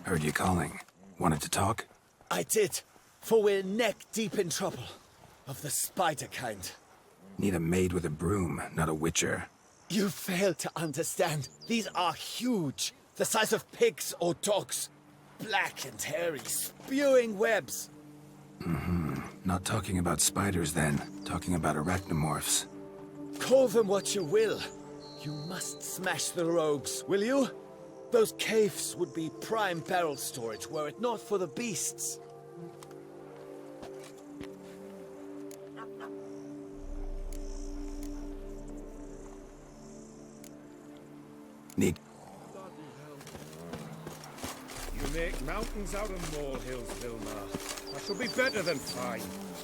Heard you calling. Wanted to talk? I did, for we're neck-deep in trouble. Of the spider kind. Need a maid with a broom, not a witcher. You fail to understand. These are huge. The size of pigs or dogs. Black and hairy, spewing webs. Not talking about spiders then. Talking about arachnomorphs. Call them what you will. You must smash the rogues, will you? Those caves would be prime barrel storage were it not for the beasts. Need... You make mountains out of molehills, Vilmar. I shall be better than fine.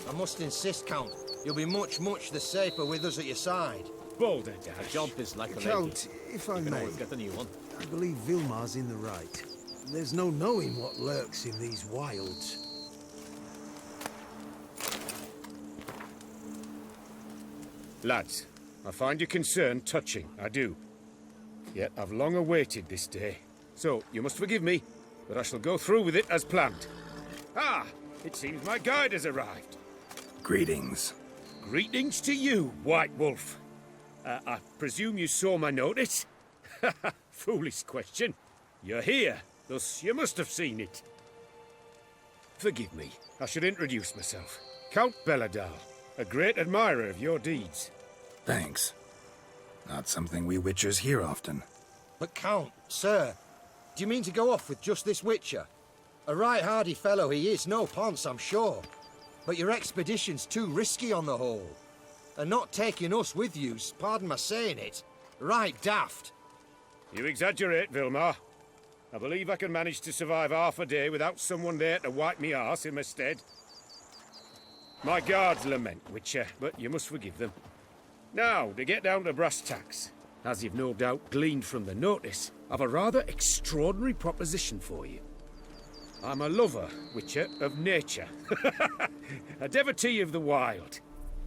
I must insist, Count. You'll be much the safer with us at your side. Boulder Dash. A jump is like a Count, if I You can may, always get a new one. I believe Vilmar's in the right. There's no knowing what lurks in these wilds. Lads, I find your concern touching, I do. Yet I've long awaited this day. So, you must forgive me, but I shall go through with it as planned. Ah! It seems my guide has arrived. Greetings. Greetings to you, White Wolf. I presume you saw my notice? Foolish question. You're here, thus you must have seen it. Forgive me, I should introduce myself. Count Belladal, a great admirer of your deeds. Thanks. Not something we witchers hear often. But Count, sir, do you mean to go off with just this witcher? A right hardy fellow he is, no ponce, I'm sure. But your expedition's too risky on the whole. And not taking us with you's, pardon my saying it, right daft. You exaggerate, Vilmar. I believe I can manage to survive half a day without someone there to wipe me arse in my stead. My guards lament, Witcher, but you must forgive them. Now, to get down to brass tacks, as you've no doubt gleaned from the notice, I've a rather extraordinary proposition for you. I'm a lover, Witcher, of nature. A devotee of the wild.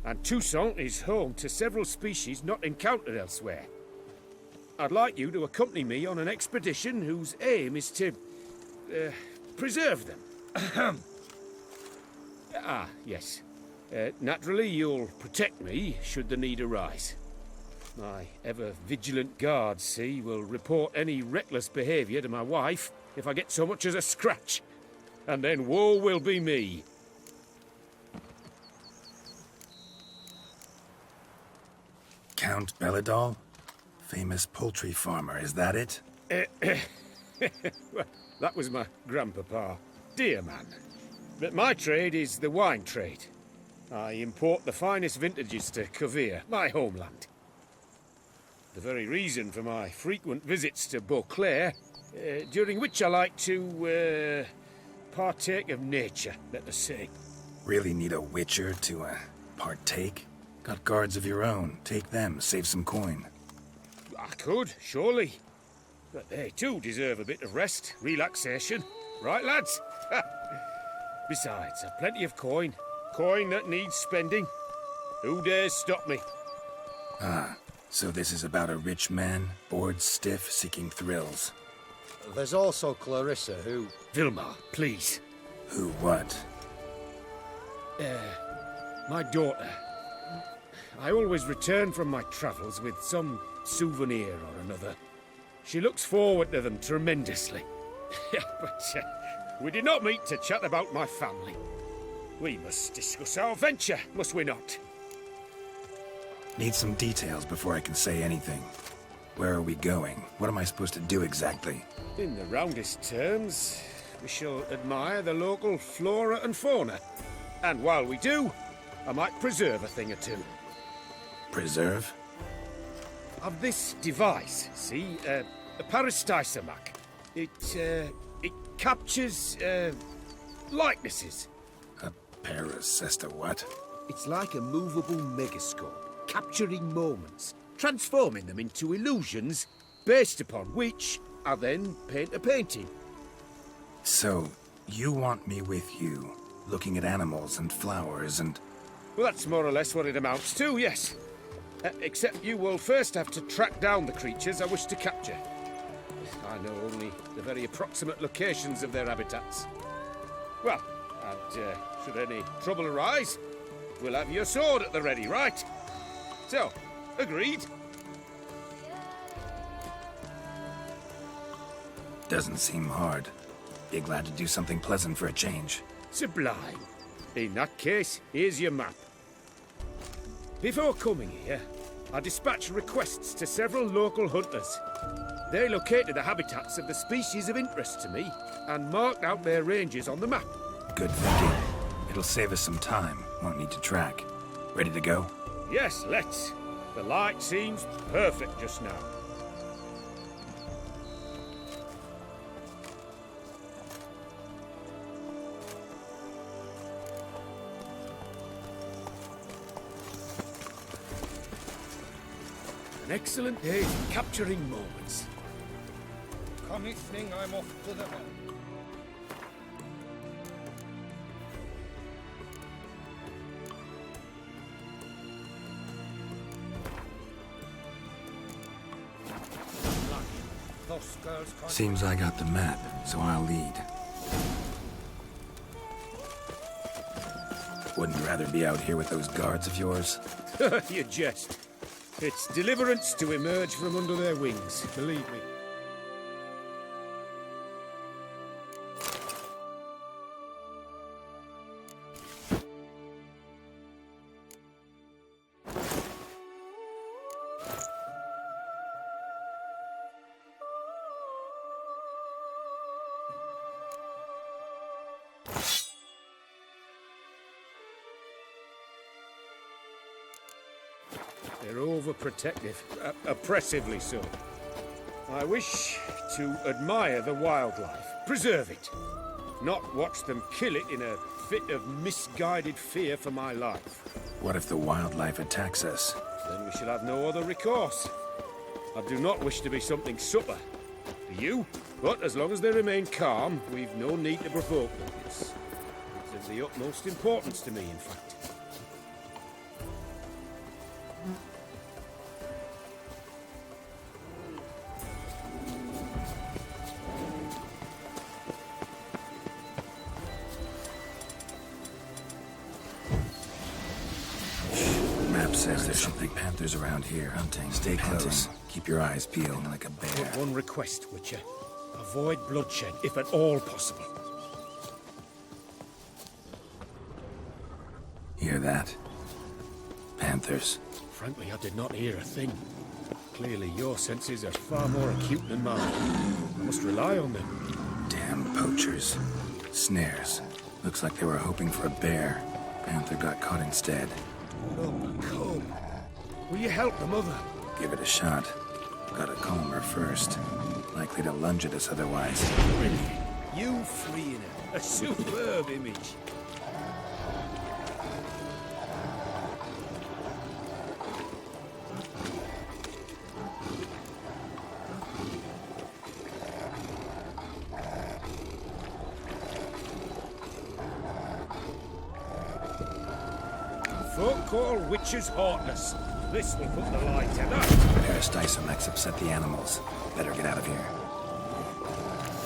And Toussaint is home to several species not encountered elsewhere. I'd like you to accompany me on an expedition whose aim is to... preserve them. Yes. Naturally, you'll protect me should the need arise. My ever-vigilant guards, see, will report any reckless behaviour to my wife if I get so much as a scratch. And then woe will be me. Count Belladal? Famous poultry farmer, is that it? Well, that was my grandpapa. Dear man. But my trade is the wine trade. I import the finest vintages to Covere, my homeland. The very reason for my frequent visits to Beauclair, during which I like to, partake of nature, let us say. Really need a witcher to, partake? Got guards of your own. Take them, save some coin. I could, surely. But they too deserve a bit of rest, relaxation. Right, lads? Besides, I've plenty of coin. Coin that needs spending. Who dares stop me? Ah, so this is about a rich man, bored stiff, seeking thrills. There's also Clarissa, who... Vilmar, please. Who what? My daughter. I always return from my travels with some souvenir or another. She looks forward to them tremendously. But we did not meet to chat about my family. We must discuss our venture, must we not? Need some details before I can say anything. Where are we going? What am I supposed to do exactly? In the roundest terms, we shall admire the local flora and fauna. And while we do, I might preserve a thing or two. Preserve? Of this device, see, a parastisomac. It captures, likenesses. A paracesta what? It's like a movable megascope, capturing moments, transforming them into illusions, based upon which I then paint a painting. So, you want me with you, looking at animals and flowers and... Well, that's more or less what it amounts to, yes. Except you will first have to track down the creatures I wish to capture. I know only the very approximate locations of their habitats. Well, and should any trouble arise, we'll have your sword at the ready, right? So, agreed? Doesn't seem hard. Be glad to do something pleasant for a change. Sublime. In that case, here's your map. Before coming here, I dispatched requests to several local hunters. They located the habitats of the species of interest to me and marked out their ranges on the map. Good thinking. It'll save us some time. Won't need to track. Ready to go? Yes, let's. The light seems perfect just now. An excellent day for capturing moments. Come evening, I'm off to the hunt. Seems I got the map, so I'll lead. Wouldn't you rather be out here with those guards of yours? You jest. It's deliverance to emerge from under their wings, believe me. They're overprotective, oppressively so. I wish to admire the wildlife, preserve it, not watch them kill it in a fit of misguided fear for my life. What if the wildlife attacks us? Then we shall have no other recourse. I do not wish to be something supper for you, but as long as they remain calm, we've no need to provoke them. It's of the utmost importance to me, in fact. Says there's something panthers around here hunting. Stay close. Keep your eyes peeled like a bear. But one request, Witcher. Avoid bloodshed, if at all possible. Hear that? Panthers. Frankly, I did not hear a thing. Clearly, your senses are far more acute than mine. I must rely on them. Damn poachers. Snares. Looks like they were hoping for a bear. Panther got caught instead. Oh, come. Will you help the mother? Give it a shot. Gotta calm her first. Likely to lunge at us otherwise. Brilliant. You freeing her. A superb image. Folk call witches heartless. This will put the light to that. Fearsome upset the animals. Better get out of here.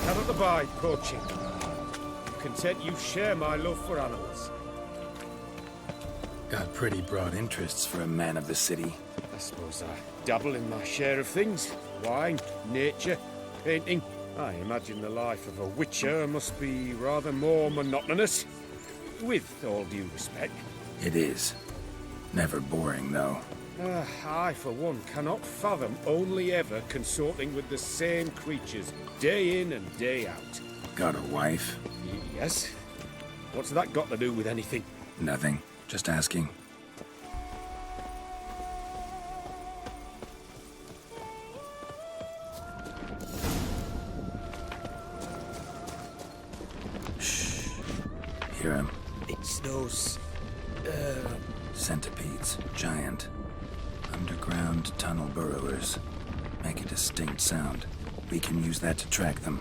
Cannot abide poaching. Content you share my love for animals. Got pretty broad interests for a man of the city. I suppose I dabble in my share of things. Wine, nature, painting. I imagine the life of a witcher must be rather more monotonous. With all due respect. It is. Never boring, though. I, for one, cannot fathom only ever consorting with the same creatures, day in and day out. Got a wife? Yes? What's that got to do with anything? Nothing. Just asking. Shh. Hear him? It's those... Centipedes. Giant. Underground tunnel burrowers. Make a distinct sound. We can use that to track them.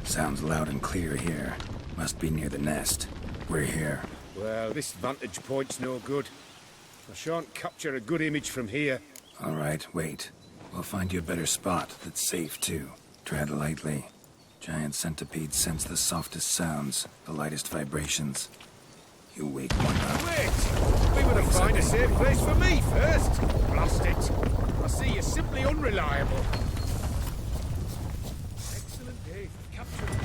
Sounds loud and clear here. Must be near the nest. We're here. Well, this vantage point's no good. I shan't capture a good image from here. All right, wait. We'll find you a better spot that's safe, too. Tread lightly. Giant centipedes sense the softest sounds, the lightest vibrations. You wake one up. Wait! We would have find a safe place for me first. Blast it. I see you're simply unreliable. Excellent day for capturing.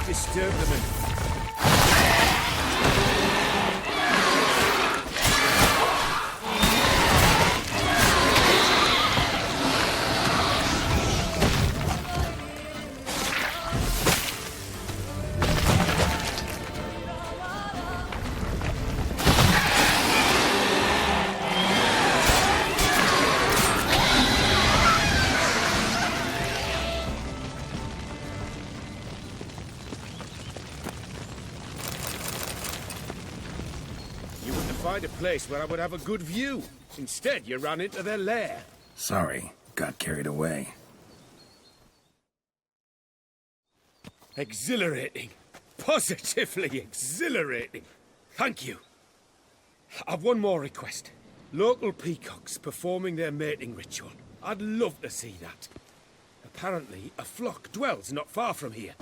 Disturb them and... Find a place where I would have a good view. Instead, you ran into their lair. Sorry, got carried away. Exhilarating. Positively exhilarating. Thank you. I've one more request. Local peacocks performing their mating ritual. I'd love to see that. Apparently, a flock dwells not far from here.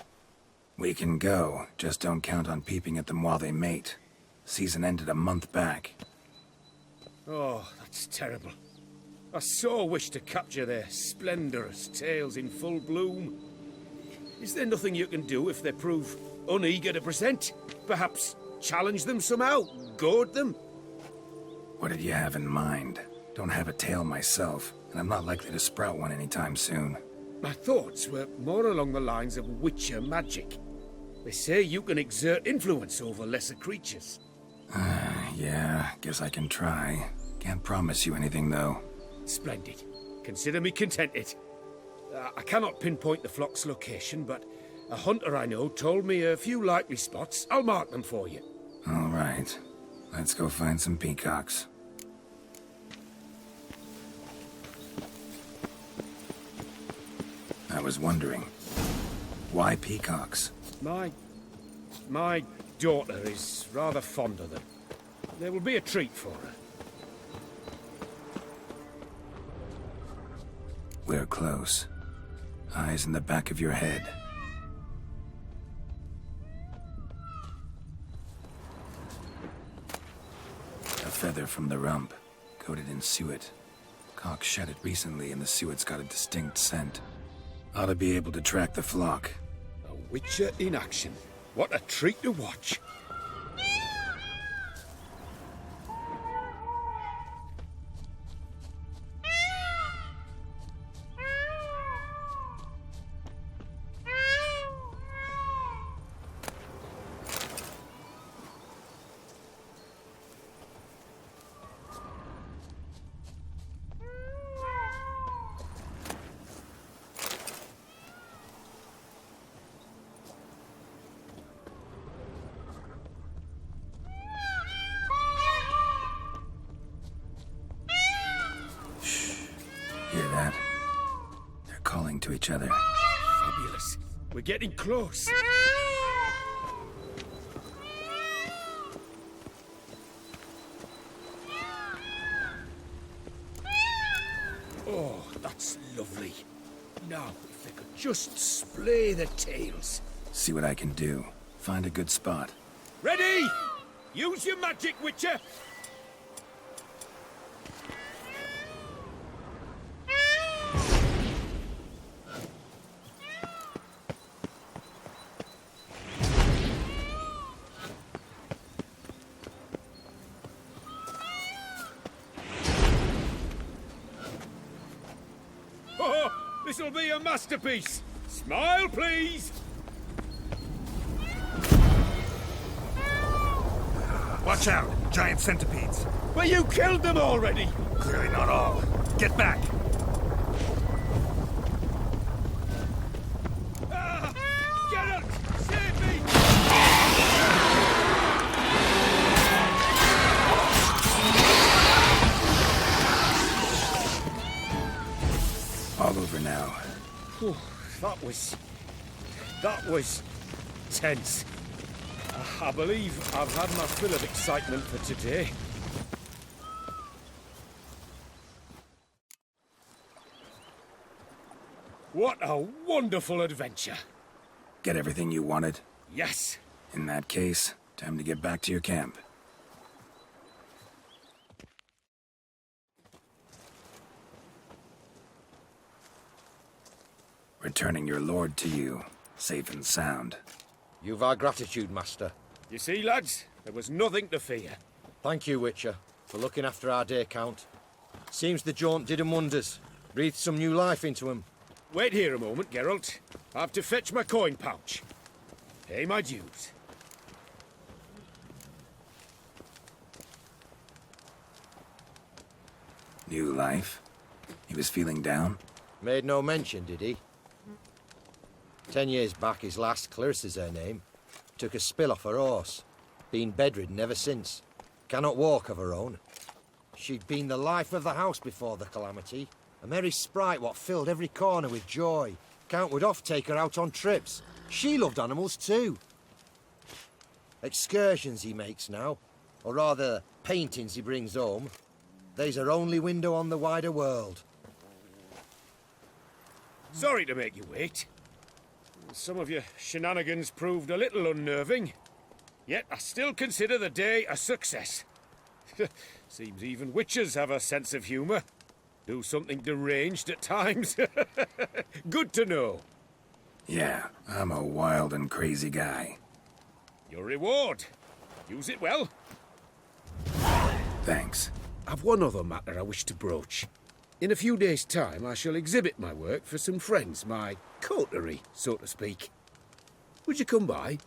We can go, just don't count on peeping at them while they mate. Season ended a month back. Oh, that's terrible. I so wish to capture their splendorous tails in full bloom. Is there nothing you can do if they prove uneager to present? Perhaps challenge them somehow? Goad them? What did you have in mind? Don't have a tail myself, and I'm not likely to sprout one anytime soon. My thoughts were more along the lines of witcher magic. They say you can exert influence over lesser creatures. Yeah, guess I can try. Can't promise you anything, though. Splendid. Consider me contented. I cannot pinpoint the flock's location, but a hunter I know told me a few likely spots. I'll mark them for you. All right. Let's go find some peacocks. I was wondering, why peacocks? My daughter is rather fond of them. There will be a treat for her. We're close. Eyes in the back of your head. A feather from the rump, coated in suet. Cock shed it recently and the suet's got a distinct scent. Ought to be able to track the flock. A witcher in action. What a treat to watch. Hear that? They're calling to each other. Fabulous. We're getting close. Oh, that's lovely. Now, if they could just splay their tails. See what I can do. Find a good spot. Ready? Use your magic, Witcher! Oh, this'll be a masterpiece! Smile, please! Watch out! Giant centipedes. Well, you killed them already! Clearly not all. Get back! Ah! Geralt! Save me! All over now. Whew, that was tense. I believe I've had my fill of excitement for today. What a wonderful adventure! Get everything you wanted? Yes. In that case, time to get back to your camp. Returning your lord to you, safe and sound. You've our gratitude, Master. You see, lads, there was nothing to fear. Thank you, Witcher, for looking after our day count. Seems the jaunt did 'em wonders. Breathed some new life into 'em. Wait here a moment, Geralt. I have to fetch my coin pouch. Pay my dues. New life? He was feeling down? Made no mention, did he? 10 years back, his last, Clarissa's her name, took a spill off her horse. Been bedridden ever since. Cannot walk of her own. She'd been the life of the house before the calamity. A merry sprite what filled every corner with joy. Count would oft take her out on trips. She loved animals too. Excursions he makes now, or rather, paintings he brings home. They's her only window on the wider world. Sorry to make you wait. Some of your shenanigans proved a little unnerving. Yet I still consider the day a success. Seems even witches have a sense of humour. Do something deranged at times. Good to know. Yeah, I'm a wild and crazy guy. Your reward. Use it well. Thanks. I've one other matter I wish to broach. In a few days' time, I shall exhibit my work for some friends, my coterie, so to speak. Would you come by?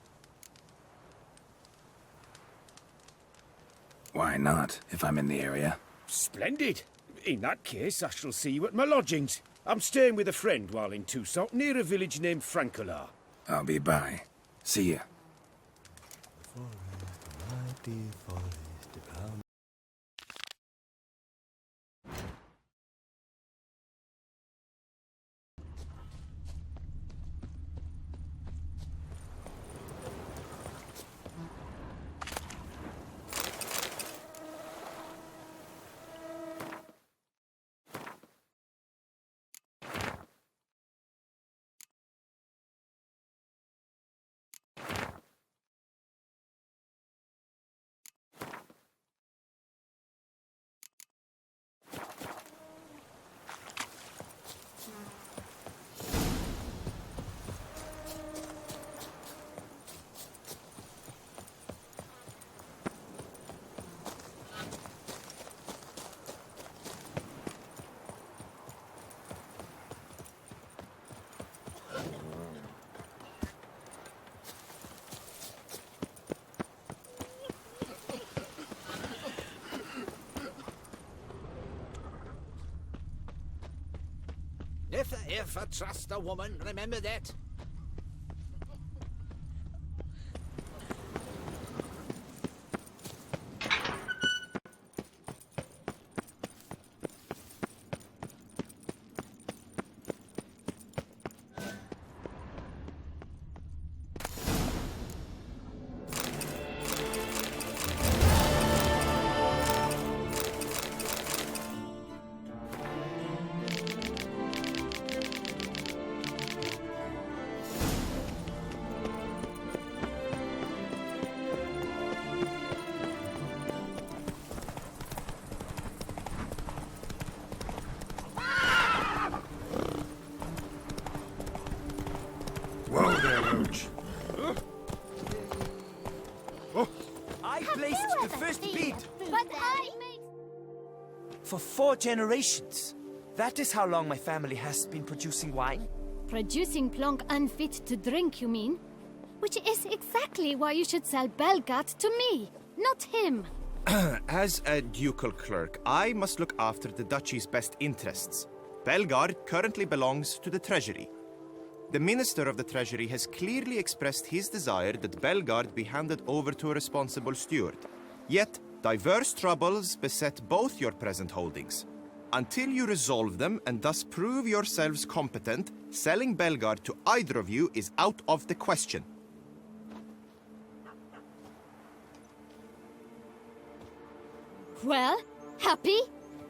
Why not, if I'm in the area? Splendid. In that case, I shall see you at my lodgings. I'm staying with a friend while in Toussaint, near a village named Francolar. I'll be by. See ya. Never ever trust a woman, remember that? Whoa there, Roach. I placed the first bid But I made... for 4 generations. That is how long my family has been producing wine. Producing plonk unfit to drink, you mean? Which is exactly why you should sell Belgard to me, not him. As a ducal clerk, I must look after the duchy's best interests. Belgard currently belongs to the treasury. The Minister of the Treasury has clearly expressed his desire that Belgard be handed over to a responsible steward. Yet, diverse troubles beset both your present holdings. Until you resolve them and thus prove yourselves competent, selling Belgard to either of you is out of the question. Well, Happy?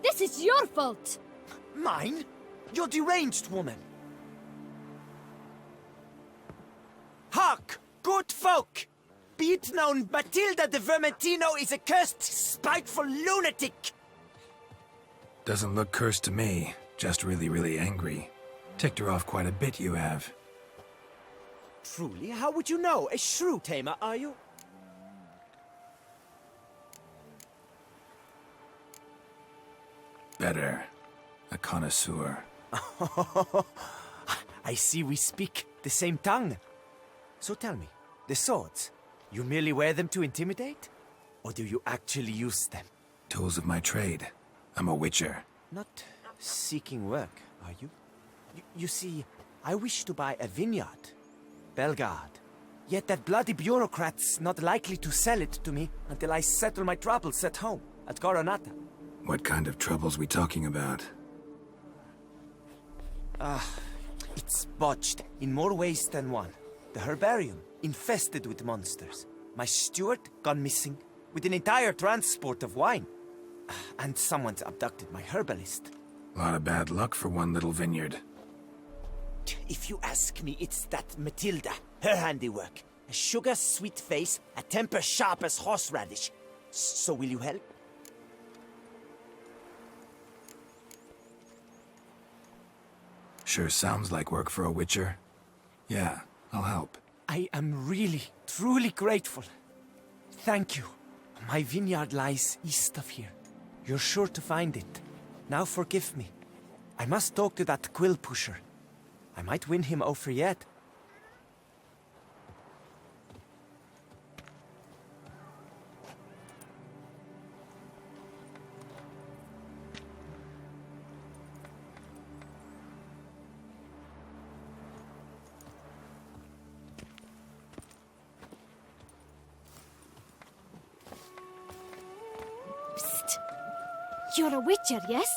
This is your fault! Mine? You're deranged, woman. Hark, good folk! Be it known, Matilda de Vermentino is a cursed, spiteful lunatic! Doesn't look cursed to me. Just really, really angry. Ticked her off quite a bit, you have. Truly, how would you know? A shrew tamer, are you? Better. A connoisseur. I see we speak the same tongue. So tell me, the swords, you merely wear them to intimidate? Or do you actually use them? Tools of my trade. I'm a witcher. Not seeking work, are you? You see, I wish to buy a vineyard. Belgard. Yet that bloody bureaucrat's not likely to sell it to me until I settle my troubles at home, at Coronata. What kind of troubles we talking about? It's botched in more ways than one. The herbarium, infested with monsters. My steward, gone missing, with an entire transport of wine. And someone's abducted my herbalist. A lot of bad luck for one little vineyard. If you ask me, it's that Matilda, her handiwork. A sugar-sweet face, a temper sharp as horseradish. So will you help? Sure sounds like work for a witcher. Yeah, I'll help. I am really, truly grateful. Thank you. My vineyard lies east of here. You're sure to find it. Now forgive me. I must talk to that quill pusher. I might win him over yet. You're a witcher, yes?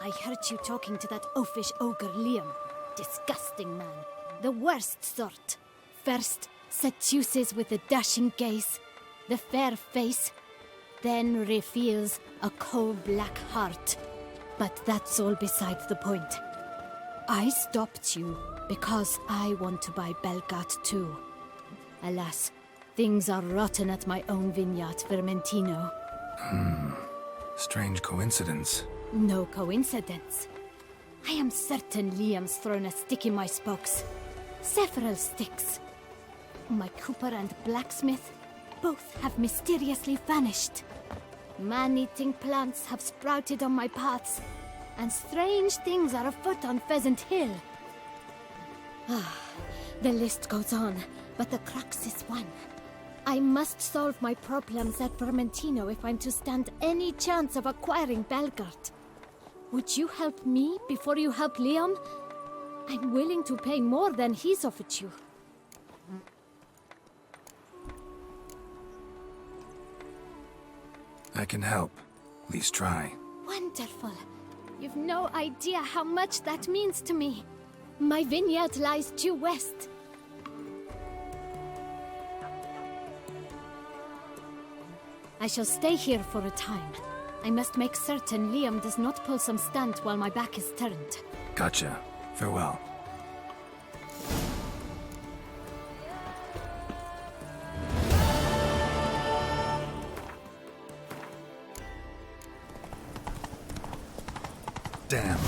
I heard you talking to that oafish ogre Liam. Disgusting man. The worst sort. First, seduces with a dashing gaze, the fair face, then reveals a coal-black heart. But that's all beside the point. I stopped you because I want to buy Belgard too. Alas, things are rotten at my own vineyard, Vermentino. Strange coincidence. No coincidence. I am certain Liam's thrown a stick in my spokes. Several sticks. My cooper and blacksmith both have mysteriously vanished. Man-eating plants have sprouted on my paths, and strange things are afoot on Pheasant Hill. The list goes on, but the crux is one. I must solve my problems at Vermentino if I'm to stand any chance of acquiring Belgard. Would you help me before you help Liam? I'm willing to pay more than he's offered you. I can help. At least try. Wonderful. You've no idea how much that means to me. My vineyard lies due west. I shall stay here for a time. I must make certain Liam does not pull some stunt while my back is turned. Gotcha. Farewell. Damn.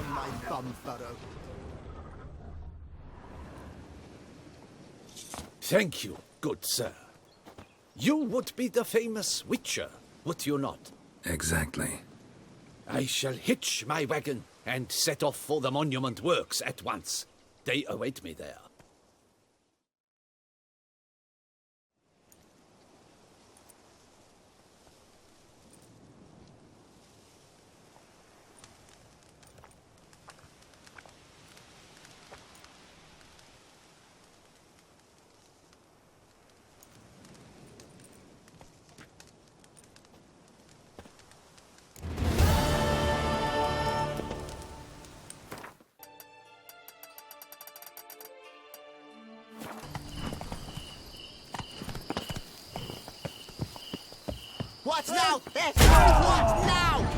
down my bum furrow. Thank you, good sir. You would be the famous Witcher, would you not? Exactly. I shall hitch my wagon and set off for the monument works at once. They await me there. What now? What now?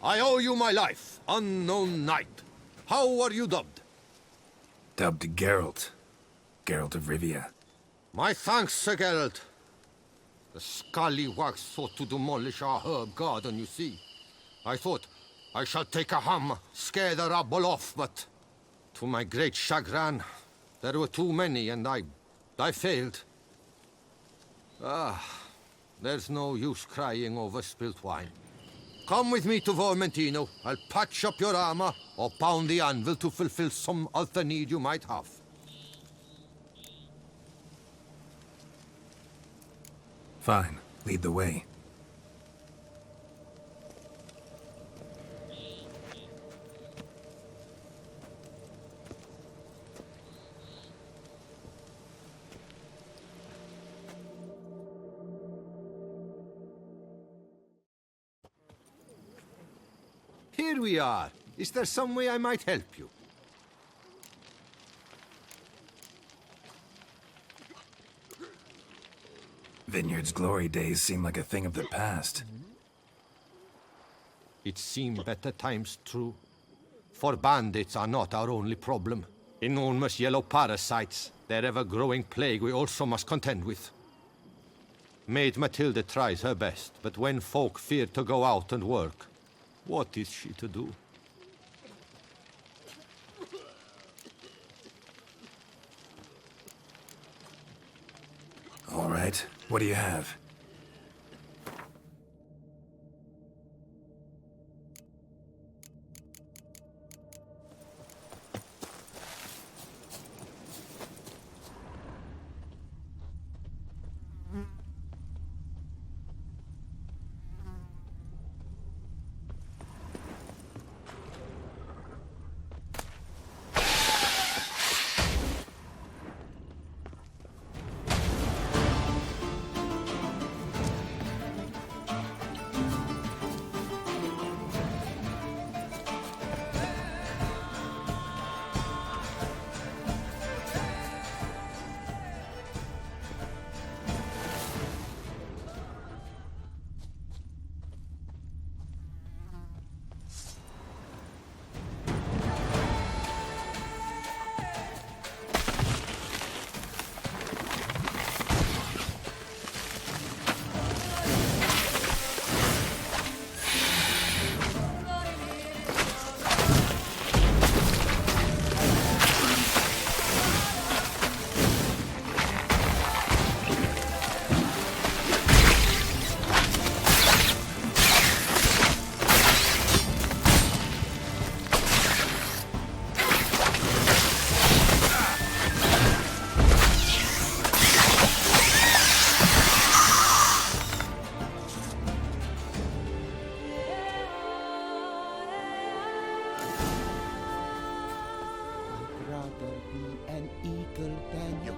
I owe you my life, unknown knight. How are you dubbed? Dubbed Geralt. Geralt of Rivia. My thanks, Sir Geralt. The scallywags sought to demolish our herb garden, you see. I thought, I shall take a hammer, scare the rabble off, but to my great chagrin, there were too many, and I failed. There's no use crying over spilt wine. Come with me to Vermentino. I'll patch up your armor, or pound the anvil to fulfill some other need you might have. Fine. Lead the way. Here we are. Is there some way I might help you? Vineyard's glory days seem like a thing of the past. It seemed better times, true. For bandits are not our only problem. Enormous yellow parasites, their ever-growing plague we also must contend with. Maid Matilda tries her best, but when folk fear to go out and work, what is she to do? All right. What do you have?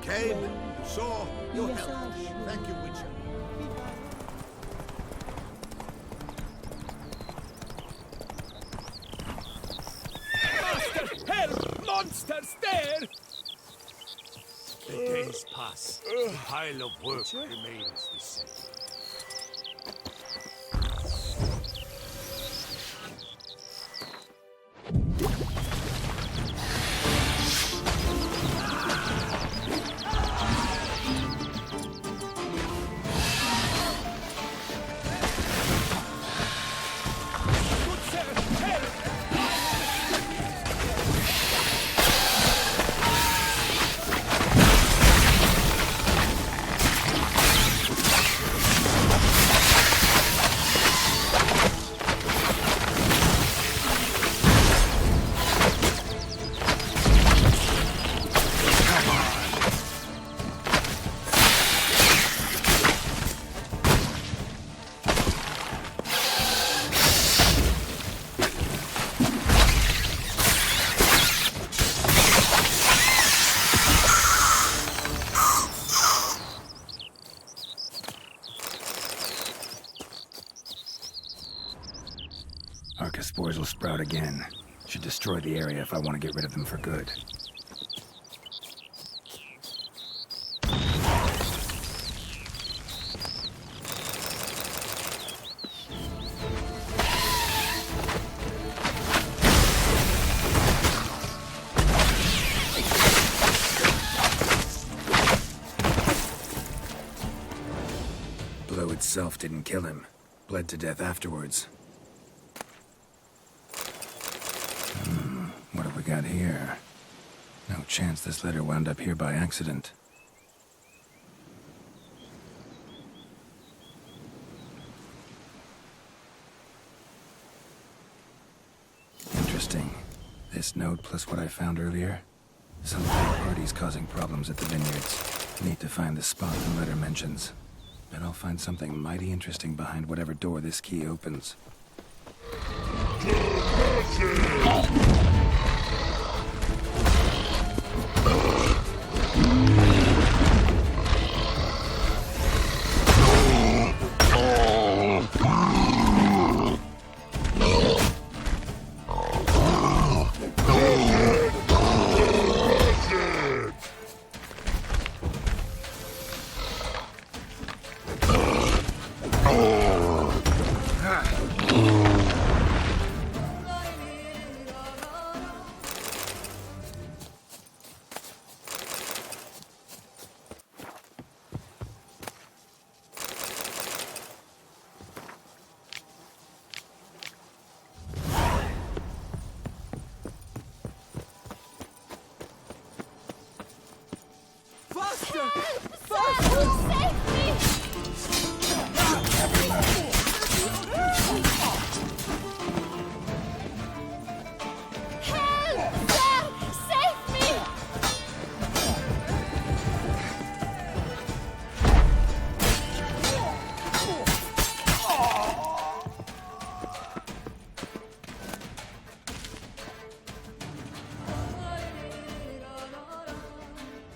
Came, saw, you helped. Thank you, Witcher. Master, help! Monsters there! The days pass. The pile of work remains the same. Archaspores will sprout again. Should destroy the area if I want to get rid of them for good. Blow itself didn't kill him. Bled to death afterwards. What have we got here? No chance this letter wound up here by accident. Interesting. This note plus what I found earlier. Some third parties causing problems at the vineyards. Need to find the spot the letter mentions. Bet I'll find something mighty interesting behind whatever door this key opens.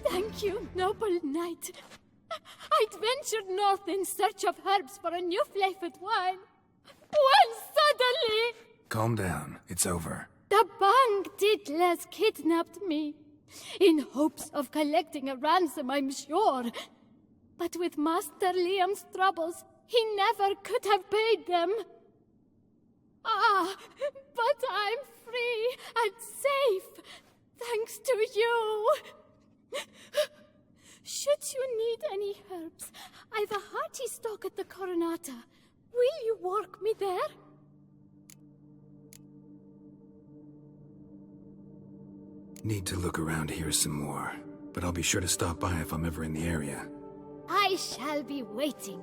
Thank you, noble knight. I'd ventured north in search of herbs for a new flavored wine. When suddenly... Calm down. It's over. the Bang Diddlers kidnapped me. In hopes of collecting a ransom, I'm sure. But with Master Liam's troubles, he never could have paid them. Ah, but I'm free and safe, thanks to you. Should you need any herbs, I've a hearty stock at the Coronata. Will you work me there? Need to look around here some more, but I'll be sure to stop by if I'm ever in the area. I shall be waiting.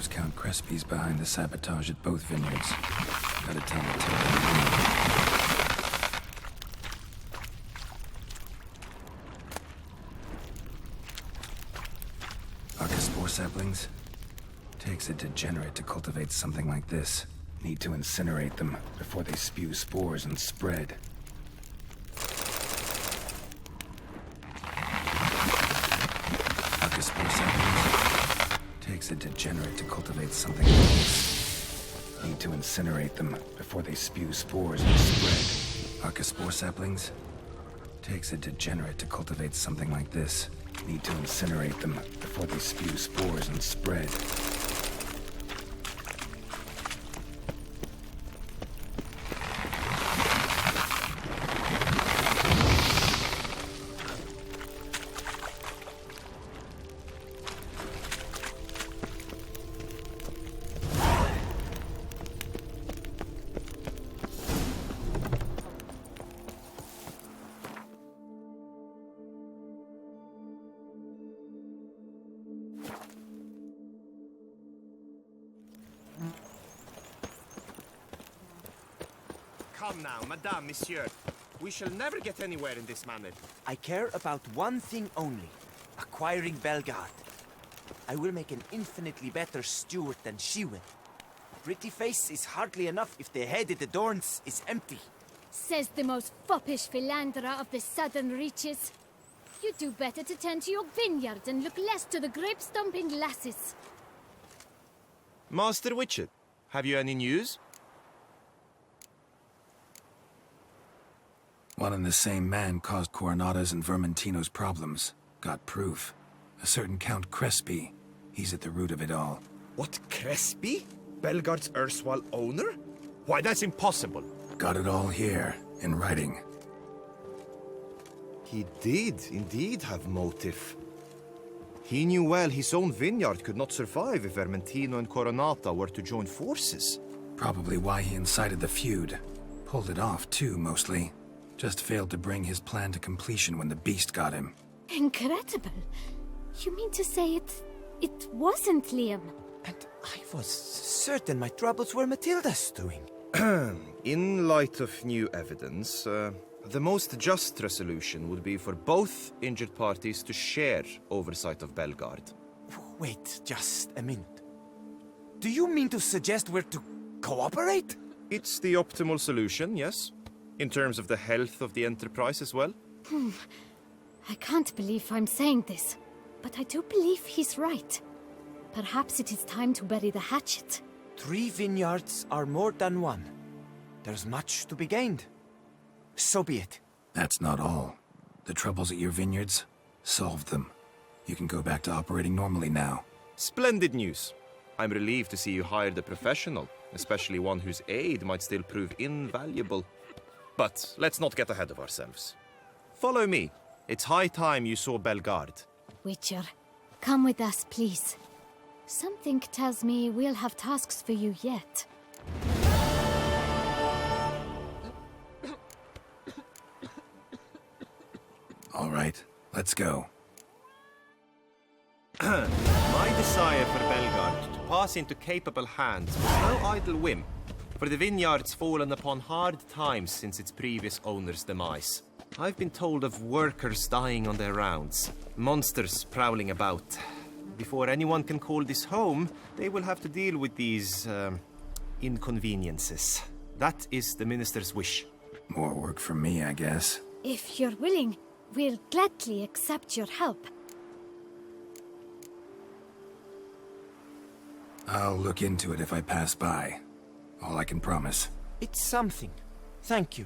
Count Crespi's behind the sabotage at both vineyards. Gotta tell him to Archaspore saplings? Takes a degenerate to cultivate something like this. Need to incinerate them before they spew spores and spread. Archaspore saplings Takes a degenerate to cultivate something like this. Need to incinerate them before they spew spores and spread. Archospore saplings? Takes a degenerate to cultivate something like this. Need to incinerate them before they spew spores and spread. Come now, madame, monsieur. We shall never get anywhere in this manner. I care about one thing only. Acquiring Belgard. I will make an infinitely better steward than she will. Pretty face is hardly enough if the head it adorns is empty. Says the most foppish philanderer of the southern reaches. You do better to tend to your vineyard and look less to the grape-stomping lasses. Master Witcher, have you any news? One and the same man caused Coronata's and Vermentino's problems. Got proof. A certain Count Crespi. He's at the root of it all. What, Crespi? Belgard's erstwhile owner? Why, that's impossible. Got it all here, in writing. He did indeed have motive. He knew well his own vineyard could not survive if Vermentino and Coronata were to join forces. Probably why he incited the feud. Pulled it off, too, mostly. Just failed to bring his plan to completion when the beast got him. Incredible. You mean to say it wasn't Liam? And I was certain my troubles were Matilda's doing. In light of new evidence, the most just resolution would be for both injured parties to share oversight of Belgard. Wait just a minute. Do you mean to suggest we're to cooperate? It's the optimal solution, yes. In terms of the health of the enterprise as well. I can't believe I'm saying this, but I do believe he's right. Perhaps it is time to bury the hatchet. 3 vineyards are more than one. There's much to be gained. So be it. That's not all. The troubles at your vineyards? Solved them. You can go back to operating normally now. Splendid news. I'm relieved to see you hired a professional, especially one whose aid might still prove invaluable. But let's not get ahead of ourselves. Follow me. It's high time you saw Belgard. Witcher, come with us, please. Something tells me we'll have tasks for you yet. All right, let's go. My desire for Belgard to pass into capable hands was no idle whim. For the vineyard's fallen upon hard times since its previous owner's demise. I've been told of workers dying on their rounds, monsters prowling about. Before anyone can call this home, they will have to deal with these, inconveniences. That is the minister's wish. More work for me, I guess. If you're willing, we'll gladly accept your help. I'll look into it if I pass by. All I can promise. It's something. Thank you.